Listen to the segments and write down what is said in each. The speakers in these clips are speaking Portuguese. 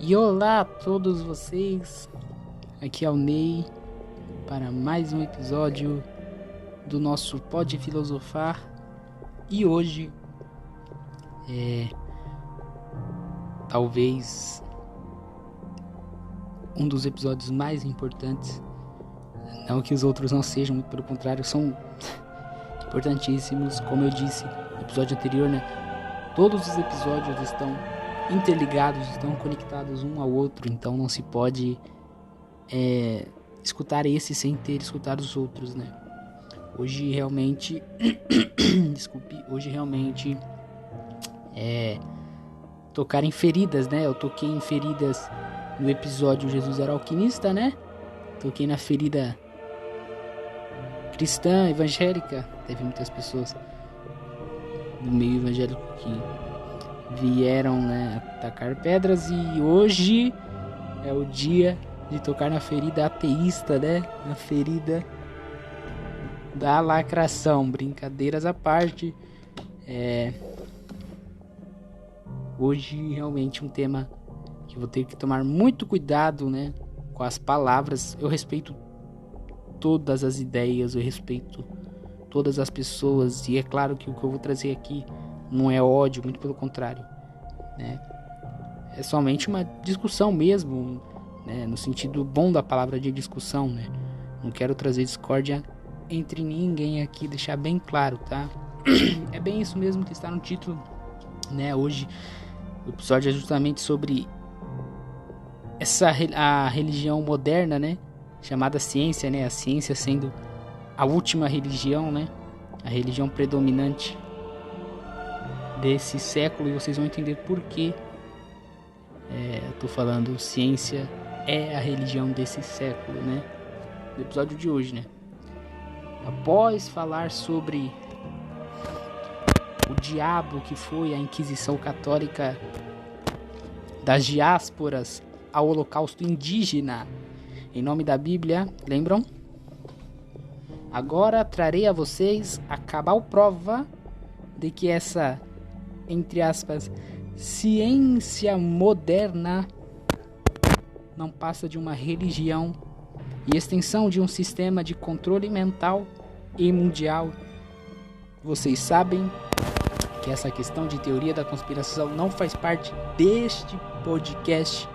E olá a todos vocês, aqui é o Ney para mais um episódio do nosso Pode Filosofar. E hoje talvez um dos episódios mais importantes. Não que os outros não sejam, muito pelo contrário, são importantíssimos. Como eu disse no episódio anterior, né? Todos os episódios estão interligados, estão conectados um ao outro, então não se pode escutar esse sem ter escutado os outros, né? Hoje realmente tocar em feridas, né? Eu toquei em feridas no episódio Jesus era alquimista, né? Toquei na ferida cristã, evangélica. Teve muitas pessoas do meio evangélico que vieram, né, atacar pedras, e hoje é o dia de tocar na ferida ateísta, né? Na ferida da lacração. Brincadeiras à parte, hoje realmente um tema que vou ter que tomar muito cuidado, né, com as palavras. Eu respeito todas as ideias, eu respeito todas as pessoas, e é claro que o que eu vou trazer aqui não é ódio, muito pelo contrário, né? É somente uma discussão mesmo, né? No sentido bom da palavra de discussão, né? Não quero trazer discórdia entre ninguém aqui, deixar bem claro, tá? É bem isso mesmo que está no título, né? Hoje o episódio é justamente sobre a religião moderna, né? Chamada ciência, né? A ciência sendo a última religião, né? A religião predominante desse século, e vocês vão entender por que eu tô falando ciência é a religião desse século, né? No episódio de hoje, né? Após falar sobre o diabo que foi a Inquisição Católica das diásporas ao Holocausto indígena em nome da Bíblia, lembram? Agora trarei a vocês a cabal prova de que essa, entre aspas, ciência moderna não passa de uma religião e extensão de um sistema de controle mental e mundial. Vocês sabem que essa questão de teoria da conspiração não faz parte deste podcast.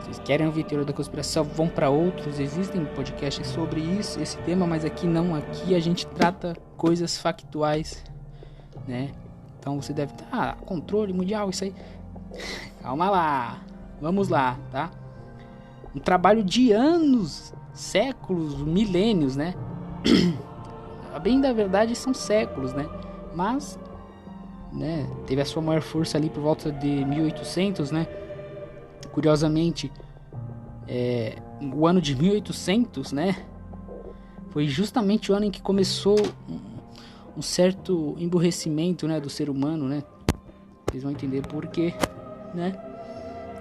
Vocês querem ouvir teoria da conspiração, vão para outros, existem podcasts sobre isso, esse tema, mas aqui não, aqui a gente trata coisas factuais, né? Então você deve estar, controle mundial, isso aí. Calma lá, vamos lá, tá? Um trabalho de anos, séculos, milênios, né? Bem da verdade são séculos, né? Mas, né, teve a sua maior força ali por volta de 1800, né? Curiosamente, o ano de 1800, né, foi justamente o ano em que começou um certo emburrecimento, né, do ser humano, né? Vocês vão entender por quê, né?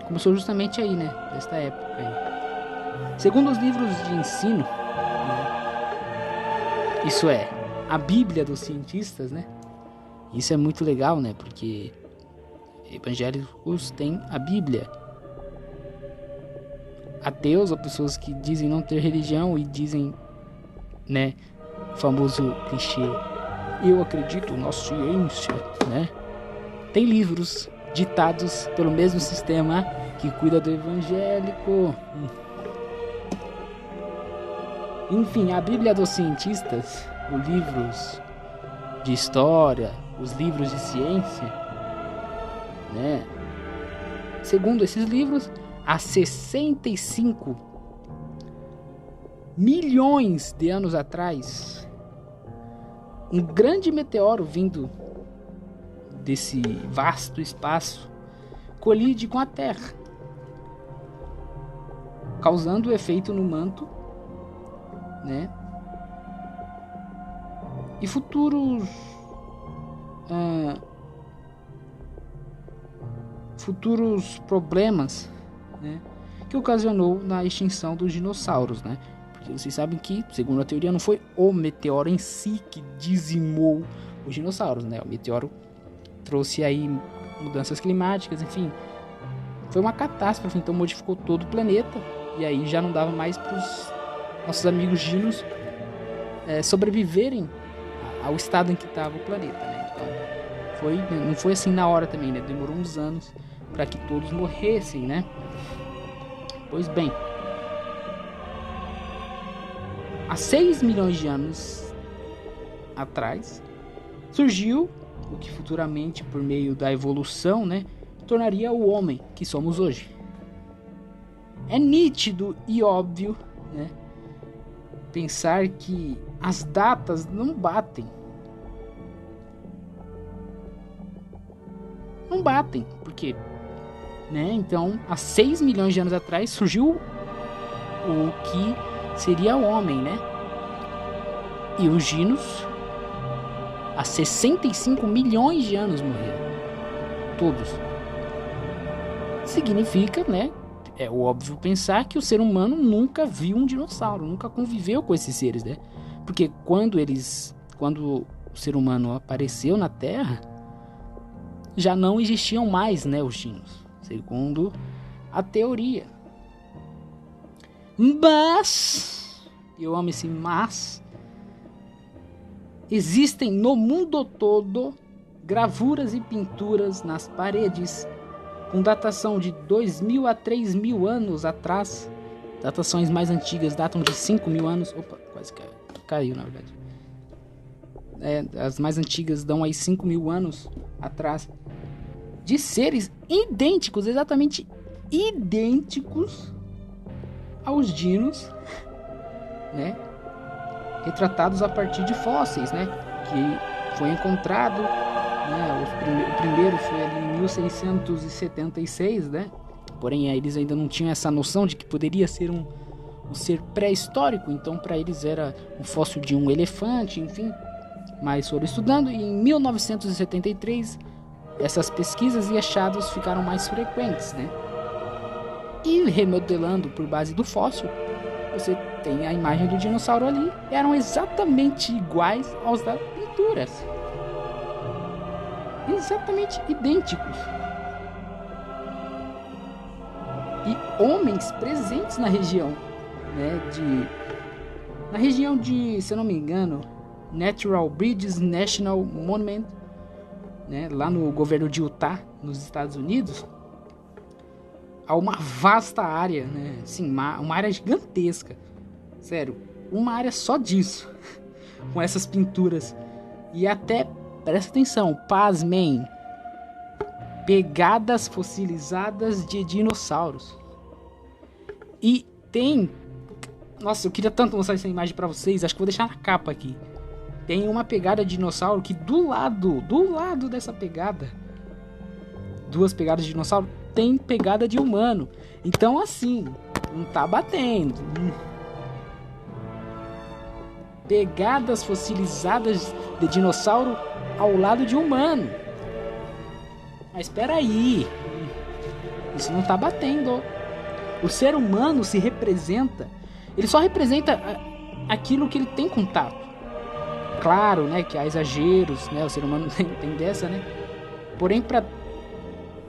Começou justamente aí, né, desta época aí. Segundo os livros de ensino, né, isso é, a Bíblia dos cientistas, né? Isso é muito legal, né, porque evangélicos têm a Bíblia. Ateus, ou pessoas que dizem não ter religião e dizem, né, o famoso clichê, eu acredito na ciência, né? Tem livros ditados pelo mesmo sistema que cuida do evangélico. Enfim, a Bíblia dos cientistas, os livros de história, os livros de ciência, né? Segundo esses livros, há 65 milhões de anos atrás, um grande meteoro vindo desse vasto espaço colide com a Terra, causando efeito no manto, né? E futuros problemas, né, que ocasionou na extinção dos dinossauros, né? Porque vocês sabem que, segundo a teoria, não foi o meteoro em si que dizimou os dinossauros, né? O meteoro trouxe aí mudanças climáticas, enfim, foi uma catástrofe, então modificou todo o planeta. E aí já não dava mais para os nossos amigos dinos sobreviverem ao estado em que estava o planeta, né? Então não foi assim na hora também, né? Demorou uns anos para que todos morressem, né? Pois bem, há 6 milhões de anos atrás surgiu o que futuramente, por meio da evolução, né, tornaria o homem que somos hoje. É nítido e óbvio, né, pensar que as datas não batem. Não batem, porque, né, então, há 6 milhões de anos atrás surgiu o que seria o homem, né? E os dinos, há 65 milhões de anos morreram. Todos. Significa, né? É óbvio pensar que o ser humano nunca viu um dinossauro, nunca conviveu com esses seres, né? Porque quando o ser humano apareceu na Terra, já não existiam mais, né, os dinos, segundo a teoria. Mas, eu amo esse mas, existem no mundo todo gravuras e pinturas nas paredes com datação de 2.000 a 3.000 anos atrás. Datações mais antigas datam de 5.000 anos. Opa, quase caiu na verdade. As mais antigas dão aí 5.000 anos atrás. De seres idênticos, exatamente idênticos aos dinos, né? Retratados a partir de fósseis, né? Que foi encontrado, né? O primeiro foi ali em 1676, né? Porém, eles ainda não tinham essa noção de que poderia ser um ser pré-histórico. Então, para eles era um fóssil de um elefante, enfim. Mas foram estudando e em 1973 essas pesquisas e achados ficaram mais frequentes, né? E remodelando por base do fóssil, você tem a imagem do dinossauro ali. Eram exatamente iguais aos das pinturas. Exatamente idênticos. E homens presentes na região, né? Na região de, se eu não me engano, Natural Bridges National Monument, né? Lá no governo de Utah, nos Estados Unidos. Há uma vasta área, né? Sim, uma área gigantesca. Sério, uma área só disso. Com essas pinturas. E até, presta atenção, pasmem, pegadas fossilizadas de dinossauros. E tem... Nossa, eu queria tanto mostrar essa imagem pra vocês. Acho que vou deixar na capa aqui. Tem uma pegada de dinossauro que do lado dessa pegada, 2 pegadas de dinossauro, tem pegada de humano. Então assim, não tá batendo. Pegadas fossilizadas de dinossauro ao lado de humano. Mas espera aí, isso não tá batendo. O ser humano se representa, ele só representa aquilo que ele tem contato. Claro, né, que há exageros, né, o ser humano tem dessa, né. Porém, para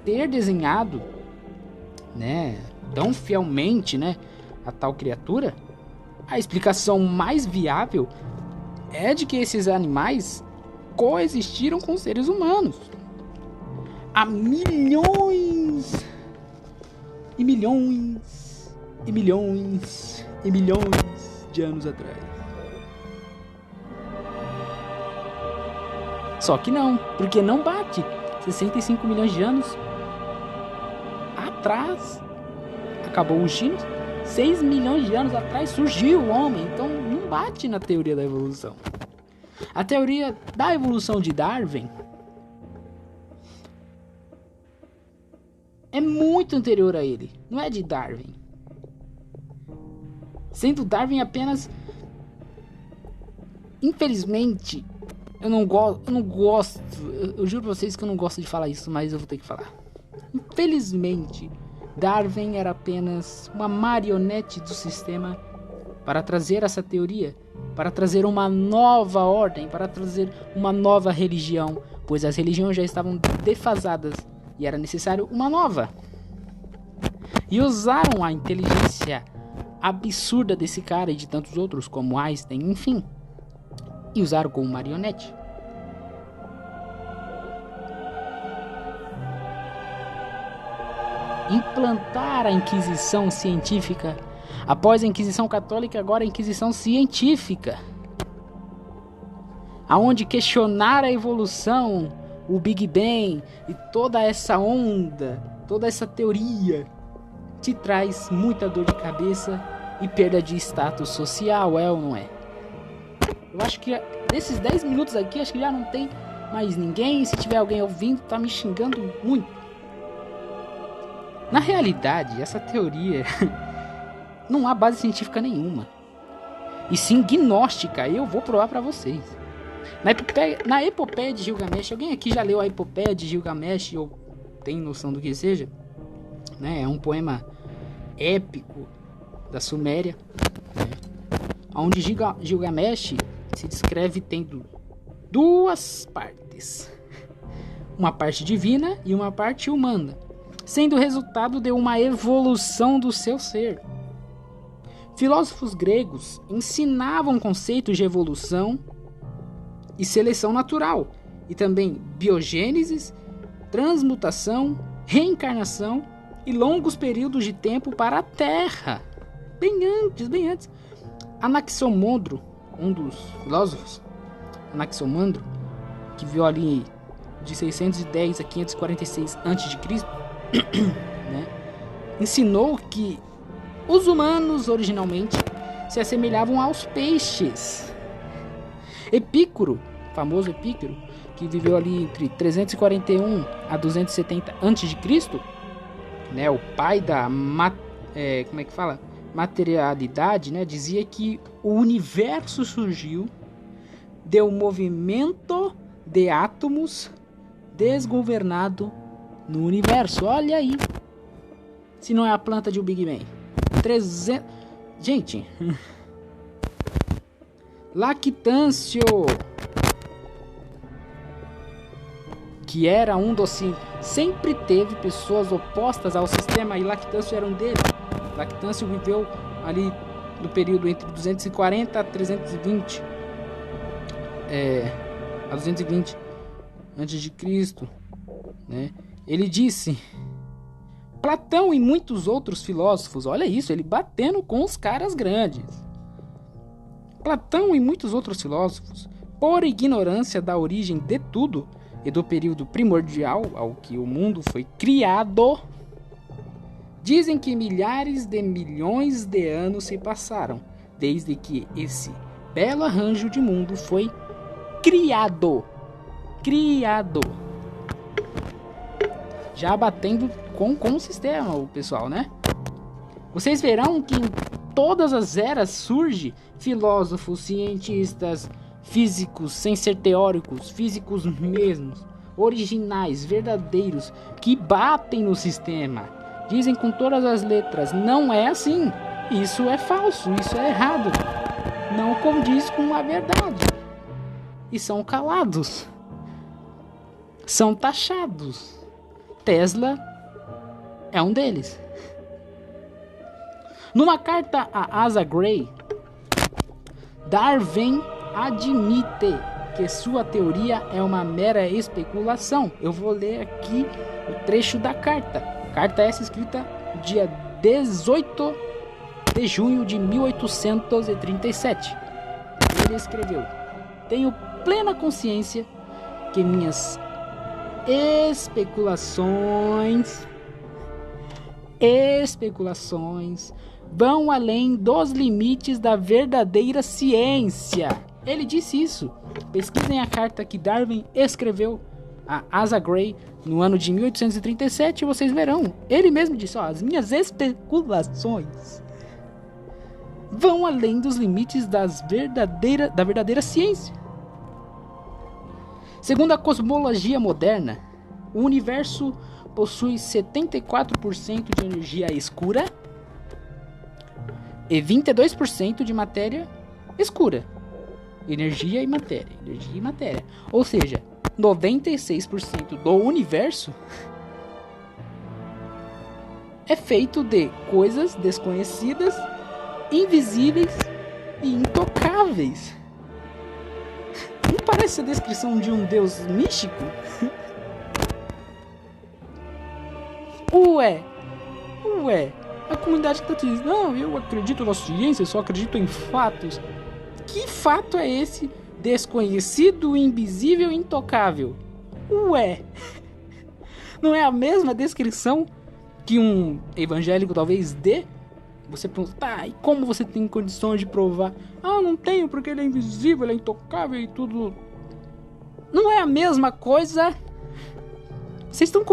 ter desenhado, né, tão fielmente, né, a tal criatura, a explicação mais viável é de que esses animais coexistiram com seres humanos há milhões e milhões e milhões e milhões de anos atrás. Só que não, porque não bate. 65 milhões de anos atrás acabou os dinos. 6 milhões de anos atrás surgiu o homem. Então não bate na teoria da evolução. A teoria da evolução de Darwin é muito anterior a ele. Não é de Darwin. Sendo Darwin apenas... Infelizmente, eu não gosto. Eu juro pra vocês que eu não gosto de falar isso, mas eu vou ter que falar. Infelizmente, Darwin era apenas uma marionete do sistema para trazer essa teoria, para trazer uma nova ordem, para trazer uma nova religião, pois as religiões já estavam defasadas e era necessário uma nova. e usaram a inteligência absurda desse cara e de tantos outros, como Einstein, enfim, e usaram como marionete. Implantar a Inquisição científica. Após a Inquisição Católica, agora a Inquisição científica, aonde questionar a evolução, o Big Bang e toda essa onda, toda essa teoria te traz muita dor de cabeça e perda de status social, é ou não é? Eu acho que desses 10 minutos aqui, acho que já não tem mais ninguém. Se tiver alguém ouvindo, tá me xingando muito. Na realidade, essa teoria não há base científica nenhuma, e sim gnóstica. Eu vou provar pra vocês. Na epopeia de Gilgamesh, alguém aqui já leu a epopeia de Gilgamesh ou tem noção do que seja? Né? É um poema épico da Suméria, né? Onde Gilgamesh se descreve tendo duas partes, uma parte divina e uma parte humana, sendo o resultado de uma evolução do seu ser. Filósofos gregos ensinavam conceitos de evolução e seleção natural, e também biogênese, transmutação, reencarnação e longos períodos de tempo para a Terra. Bem antes. Anaximandro, um dos filósofos, Anaximandro, que viveu ali de 610 a 546 a.C., né, ensinou que os humanos originalmente se assemelhavam aos peixes. Epicuro, famoso Epicuro, que viveu ali entre 341 a 270 a.C., né, o pai da materialidade, né, dizia que o universo surgiu de um movimento de átomos desgovernado no universo. Olha aí, se não é a planta de um Big Bang. 300... Gente, Lactâncio, que era um dos... Sempre teve pessoas opostas ao sistema e Lactâncio era um deles. Lactâncio viveu ali no período entre 240 a 320 a 220 antes de Cristo, né? Ele disse: Platão e muitos outros filósofos, olha isso, ele batendo com os caras grandes. Platão e muitos outros filósofos, por ignorância da origem de tudo e do período primordial ao que o mundo foi criado, dizem que milhares de milhões de anos se passaram desde que esse belo arranjo de mundo foi criado. Já batendo com o sistema, o pessoal, né? Vocês verão que em todas as eras surge filósofos, cientistas, físicos, sem ser teóricos, físicos mesmos, originais, verdadeiros, que batem no sistema. Dizem com todas as letras: não é assim, isso é falso, isso é errado, não condiz com a verdade. E são calados, são taxados. Tesla é um deles. Numa carta a Asa Gray, Darwin admite que sua teoria é uma mera especulação. Eu vou ler aqui o trecho da carta. Carta essa escrita dia 18 de junho de 1837. Ele escreveu: tenho plena consciência que minhas especulações vão além dos limites da verdadeira ciência. Ele disse isso. Pesquisem a carta que Darwin escreveu a Asa Gray no ano de 1837 e vocês verão. Ele mesmo disse: as minhas especulações vão além dos limites da verdadeira ciência. Segundo a cosmologia moderna, o universo possui 74% de energia escura e 22% de matéria escura. Energia e matéria. Ou seja, 96% do universo é feito de coisas desconhecidas, invisíveis e intocáveis. Não parece a descrição de um deus místico? Ué, a comunidade que tá dizendo, não, eu acredito na ciência, só acredito em fatos. Que fato é esse? Desconhecido, invisível e intocável. Ué, não é a mesma descrição que um evangélico talvez dê? Você pergunta, tá, e como você tem condições de provar? Ah, não tenho, porque ele é invisível, ele é intocável e tudo. Não é a mesma coisa? Vocês estão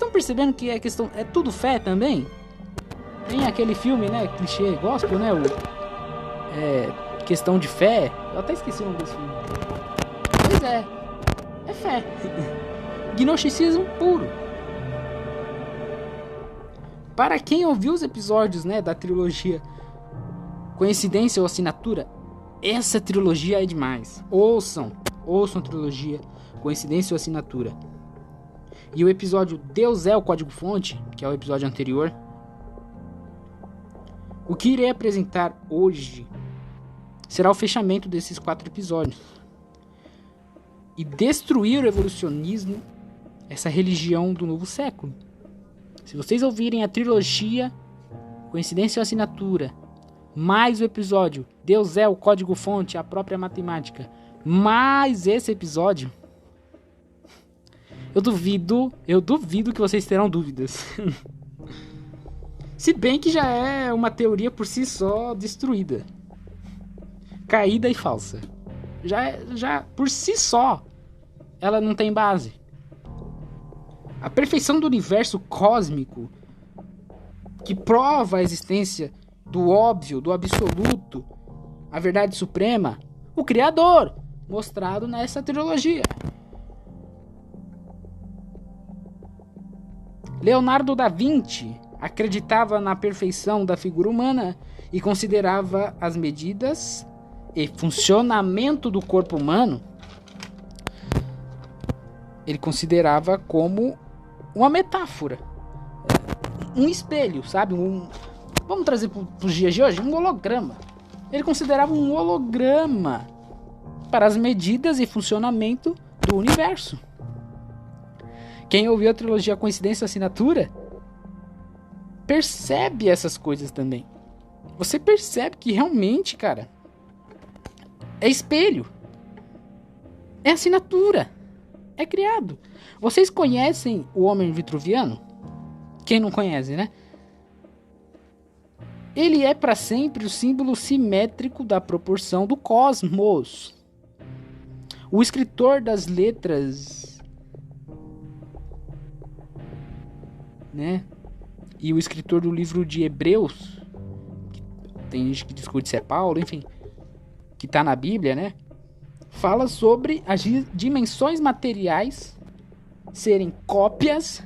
percebendo que é questão, é tudo fé também? Tem aquele filme, né, clichê gospel, né, questão de fé. Eu até esqueci o nome desse filme. Pois é fé. Gnosticismo puro. Para quem ouviu os episódios, né, da trilogia Coincidência ou Assinatura, essa trilogia é demais. Ouçam a trilogia Coincidência ou Assinatura. E o episódio Deus é o Código-Fonte, que é o episódio anterior. O que irei apresentar hoje será o fechamento desses 4 episódios. E destruir o evolucionismo, essa religião do novo século. Se vocês ouvirem a trilogia Coincidência ou Assinatura, mais o episódio Deus é o Código-Fonte, a própria matemática, mais esse episódio, eu duvido que vocês terão dúvidas. Se bem que já é uma teoria por si só destruída, caída e falsa. Já por si só ela não tem base. A perfeição do universo cósmico, que prova a existência do óbvio, do absoluto, a verdade suprema, o Criador, mostrado nessa trilogia. Leonardo da Vinci acreditava na perfeição da figura humana e considerava as medidas e funcionamento do corpo humano, ele considerava como uma metáfora, um espelho, sabe? Vamos trazer para os dias de hoje, um holograma. Ele considerava um holograma para as medidas e funcionamento do universo. Quem ouviu a trilogia Coincidência ou Assinatura percebe essas coisas também. Você percebe que realmente, cara, é espelho, é assinatura, é criado. Vocês conhecem o homem vitruviano? Quem não conhece, né? Ele é para sempre o símbolo simétrico da proporção do cosmos. O escritor das letras, né? E o escritor do livro de Hebreus, tem gente que discute se é Paulo, enfim, que está na Bíblia, né? Fala sobre as dimensões materiais serem cópias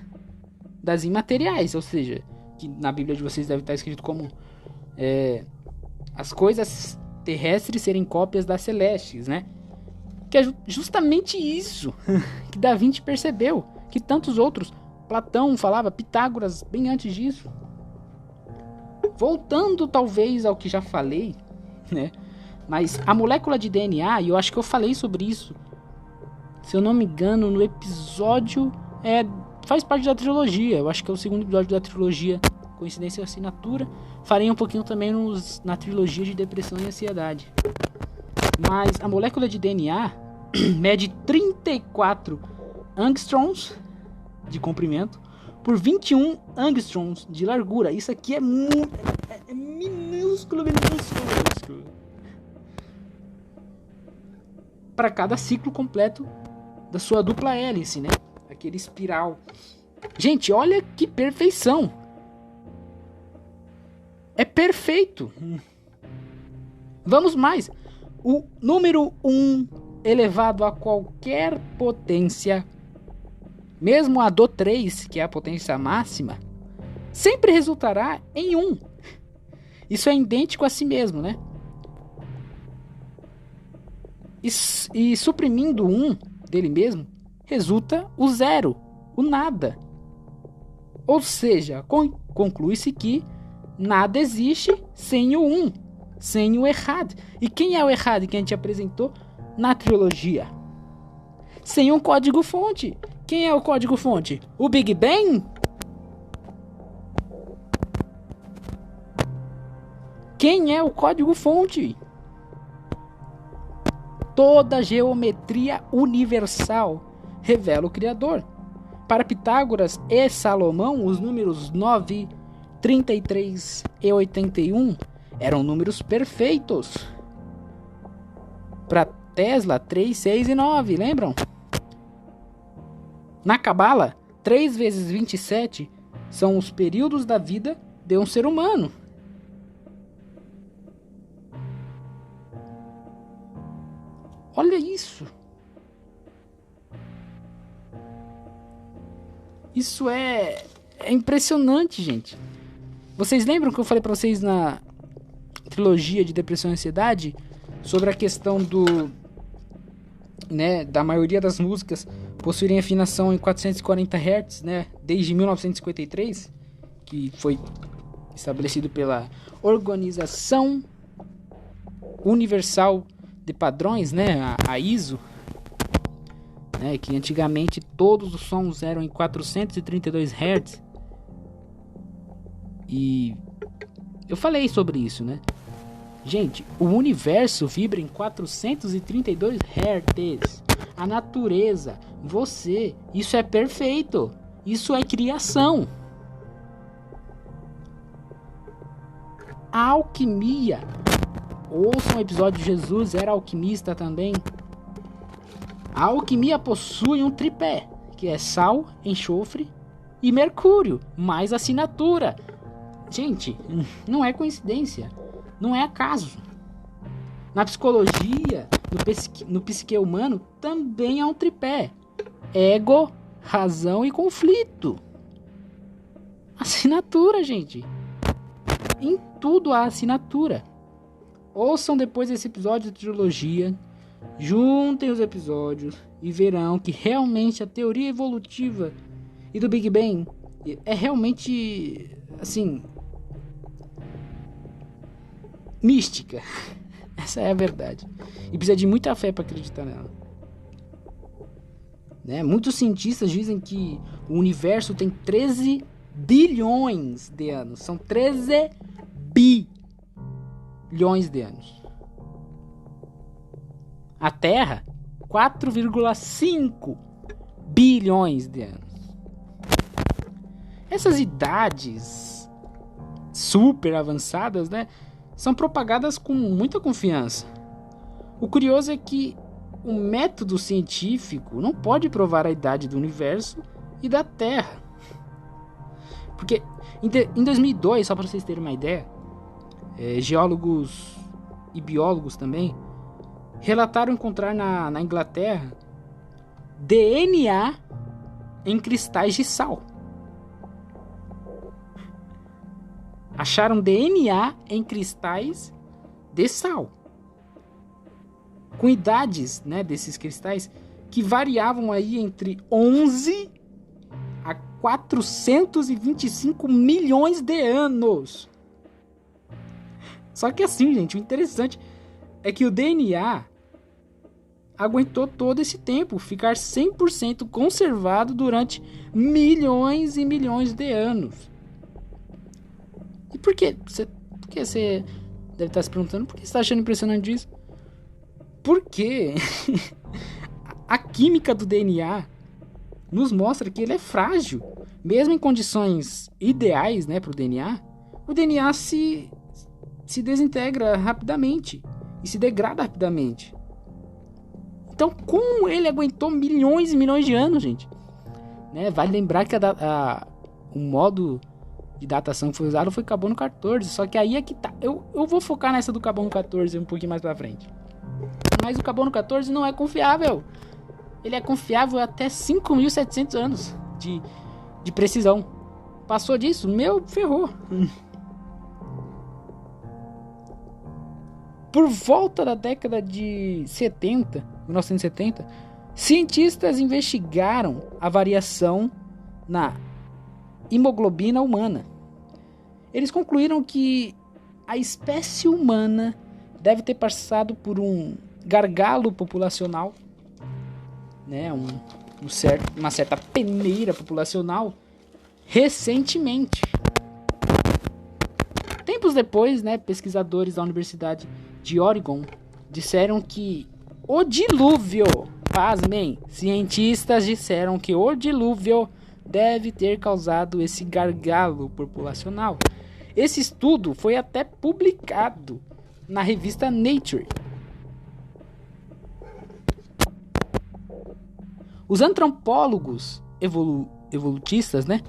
das imateriais, ou seja, que na Bíblia de vocês deve estar escrito como as coisas terrestres serem cópias das celestes, né? Que é justamente isso que Da Vinci percebeu, que tantos outros, Platão falava, Pitágoras bem antes disso. Voltando talvez ao que já falei, né? Mas a molécula de DNA, e eu acho que eu falei sobre isso, se eu não me engano, no episódio, faz parte da trilogia, eu acho que é o segundo episódio da trilogia Coincidência e Assinatura. Farei um pouquinho também na trilogia de Depressão e Ansiedade. Mas a molécula de DNA mede 34 angstroms de comprimento por 21 angstroms de largura. Isso aqui é minúsculo. Para cada ciclo completo da sua dupla hélice, né? Aquele espiral. Gente, olha que perfeição. É perfeito. Vamos mais. O número 1 elevado a qualquer potência, mesmo a do 3, que é a potência máxima, sempre resultará em 1. Isso é idêntico a si mesmo, né? E suprimindo 1 dele mesmo, resulta o 0, o nada. Ou seja, conclui-se que nada existe sem o um, sem o errado. E quem é o errado que a gente apresentou na trilogia? Sem um código-fonte. Quem é o código-fonte? O Big Bang? Quem é o código-fonte? Toda geometria universal revela o Criador. Para Pitágoras e Salomão, os números 9, 33 e 81 eram números perfeitos. Para Tesla, 3, 6 e 9, lembram? Na Cabala, 3 vezes 27 são os períodos da vida de um ser humano. Olha isso. Isso é impressionante, gente. Vocês lembram que eu falei pra vocês na trilogia de Depressão e Ansiedade sobre a questão da maioria das músicas possuírem afinação em 440 Hz, desde 1953, que foi estabelecido pela Organização Universal de Padrões, a ISO, que antigamente todos os sons eram em 432 Hz. E eu falei sobre isso, Gente, o universo vibra em 432 Hz. A natureza, você, isso é perfeito. Isso é criação. A alquimia. Ouça um episódio de Jesus era alquimista também. A alquimia possui um tripé, que é sal, enxofre e mercúrio, mais assinatura. Gente, não é coincidência, não é acaso. Na psicologia, no psique humano, também há um tripé: ego, razão e conflito. Assinatura, gente. Em tudo há assinatura. Ouçam depois esse episódio de trilogia, juntem os episódios e verão que realmente a teoria evolutiva e do Big Bang é realmente, assim, mística. Essa é a verdade. E precisa de muita fé para acreditar nela. Muitos cientistas dizem que o universo tem 13 bilhões de anos. São 13 bilhões de anos. A Terra, 4,5 bilhões de anos. Essas idades super avançadas, são propagadas com muita confiança. O curioso é que o método científico não pode provar a idade do universo e da Terra. Porque em 2002, só para vocês terem uma ideia, geólogos e biólogos também relataram encontrar na Inglaterra DNA em cristais de sal. Acharam DNA em cristais de sal, com idades, desses cristais que variavam aí entre 11 a 425 milhões de anos. Só que assim, gente, o interessante é que o DNA aguentou todo esse tempo, ficar 100% conservado durante milhões e milhões de anos. E por quê? Porque você deve estar se perguntando, por que você está achando impressionante isso? Porque a química do DNA nos mostra que ele é frágil. Mesmo em condições ideais, para o DNA, o DNA se desintegra rapidamente e se degrada rapidamente. Então, como ele aguentou milhões e milhões de anos, gente? Vale lembrar que o modo de datação que foi usado foi carbono 14. Só que aí é que tá. Eu vou focar nessa do carbono 14 um pouquinho mais pra frente. Mas o carbono 14 não é confiável. Ele é confiável até 5.700 anos de precisão. Passou disso, ferrou. Por volta da década de 1970, cientistas investigaram a variação na hemoglobina humana. Eles concluíram que a espécie humana deve ter passado por um gargalo populacional, né, uma certa peneira populacional recentemente. Tempos depois, né, pesquisadores da Universidade de Oregon disseram que o dilúvio, pasmem, cientistas disseram que o dilúvio deve ter causado esse gargalo populacional. Esse estudo foi até publicado na revista Nature. Os antropólogos evolutistas, né,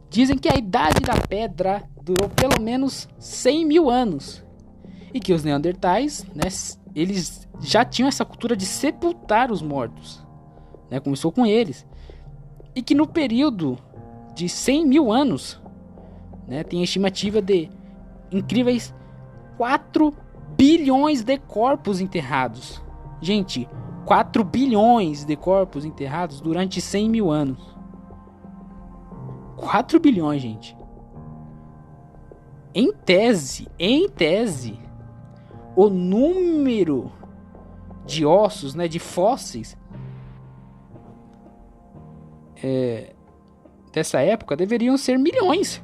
dizem que a idade da pedra durou pelo menos 100 mil anos e que os neandertais, né, eles já tinham essa cultura de sepultar os mortos, né, começou com eles, e que no período de 100 mil anos, né, tem a estimativa de incríveis 4 bilhões de corpos enterrados. Gente, 4 bilhões de corpos enterrados durante 100 mil anos. 4 bilhões, gente. Em tese, o número de ossos, né, de fósseis dessa época deveriam ser milhões.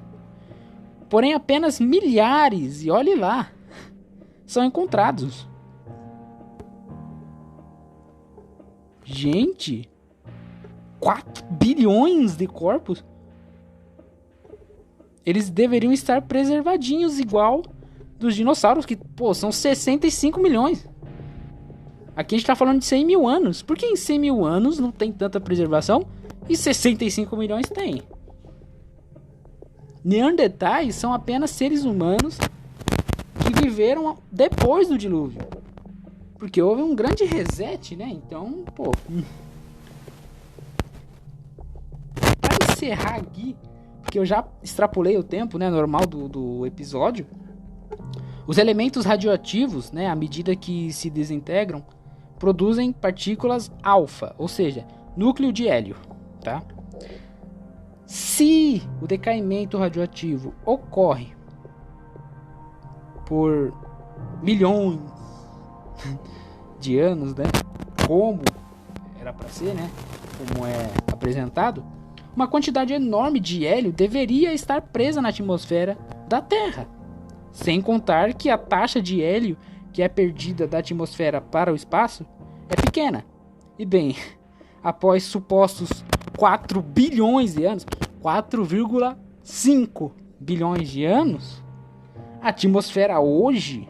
Porém, apenas milhares, e olhe lá, são encontrados. Gente, 4 bilhões de corpos? Eles deveriam estar preservadinhos igual dos dinossauros, que, são 65 milhões. Aqui a gente tá falando de 100 mil anos. Por que em 100 mil anos não tem tanta preservação e 65 milhões tem? Neandertais são apenas seres humanos que viveram depois do dilúvio. Porque houve um grande reset, né? Então, para encerrar aqui, porque eu já extrapolei o tempo, né, normal do episódio, os elementos radioativos, né, à medida que se desintegram, produzem partículas alfa, ou seja, núcleo de hélio, tá? Se o decaimento radioativo ocorre por milhões de anos, né, como era para ser, né, como é apresentado, uma quantidade enorme de hélio deveria estar presa na atmosfera da Terra. Sem contar que a taxa de hélio que é perdida da atmosfera para o espaço é pequena. E bem, após supostos 4 bilhões de anos, 4,5 bilhões de anos, a atmosfera hoje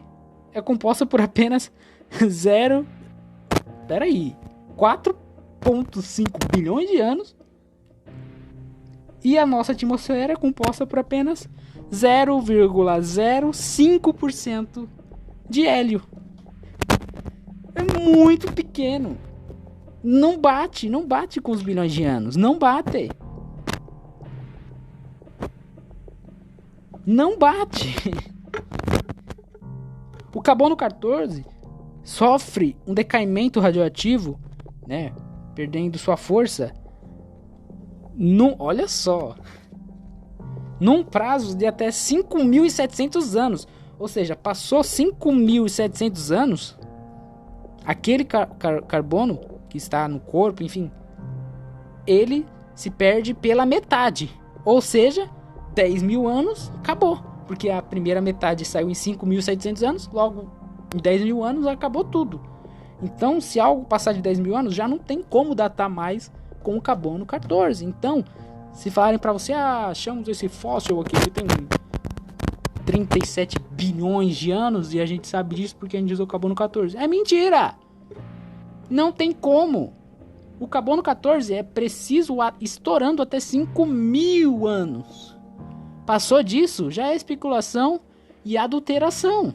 é composta por apenas 4,5 bilhões de anos, e a nossa atmosfera é composta por apenas 0,05% de hélio. É muito pequeno. Não bate com os bilhões de anos. Não bate. O carbono 14 sofre um decaimento radioativo, né, perdendo sua força, olha só, num prazo de até 5.700 anos. Ou seja, passou 5.700 anos, aquele carbono que está no corpo, enfim, ele se perde pela metade. Ou seja, 10 mil anos, acabou. Porque a primeira metade saiu em 5.700 anos, logo em 10 mil anos acabou tudo. Então, se algo passar de 10 mil anos, já não tem como datar mais com o carbono 14. Então, se falarem para você, achamos esse fóssil aqui que tem 37 bilhões de anos e a gente sabe disso porque a gente usou o carbono 14. É mentira! Não tem como. O carbono 14 é preciso estourando até 5.000 anos. Passou disso, já é especulação e adulteração.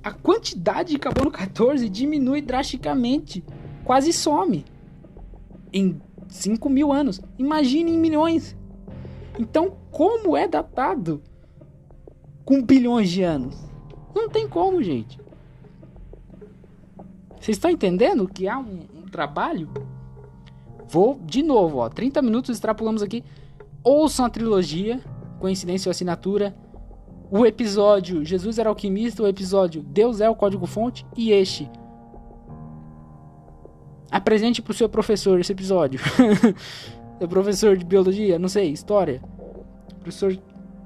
A quantidade de carbono 14 diminui drasticamente, quase some em 5.000 anos. Imagine em milhões. Então, como é datado com bilhões de anos? Não tem como, gente. Vocês estão entendendo que há um trabalho? Vou de novo, ó. 30 minutos, extrapolamos aqui. Ouçam a trilogia, Coincidência ou Assinatura. O episódio Jesus era alquimista. O episódio Deus é o código-fonte. E este. Apresente pro seu professor esse episódio. Seu professor de biologia, não sei, história. Professor...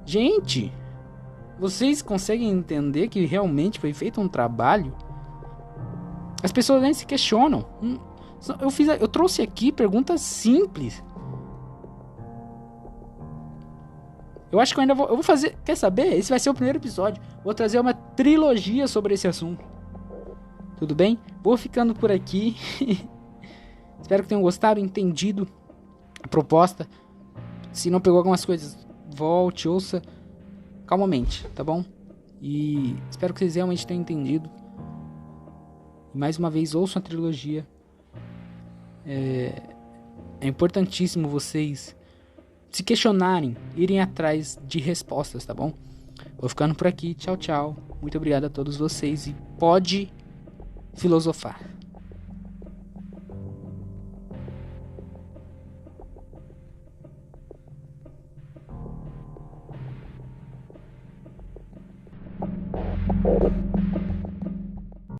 Gente, vocês conseguem entender que realmente foi feito um trabalho? As pessoas nem se questionam. Eu trouxe aqui perguntas simples. Eu acho que eu vou fazer... Quer saber? Esse vai ser o primeiro episódio. Vou trazer uma trilogia sobre esse assunto. Tudo bem? Vou ficando por aqui. Espero que tenham gostado, entendido a proposta. Se não pegou algumas coisas, volte, ouça calmamente, tá bom? E espero que vocês realmente tenham entendido. E mais uma vez, ouçam a trilogia. É importantíssimo vocês se questionarem, irem atrás de respostas, tá bom? Vou ficando por aqui. Tchau, tchau. Muito obrigado a todos vocês e pode filosofar.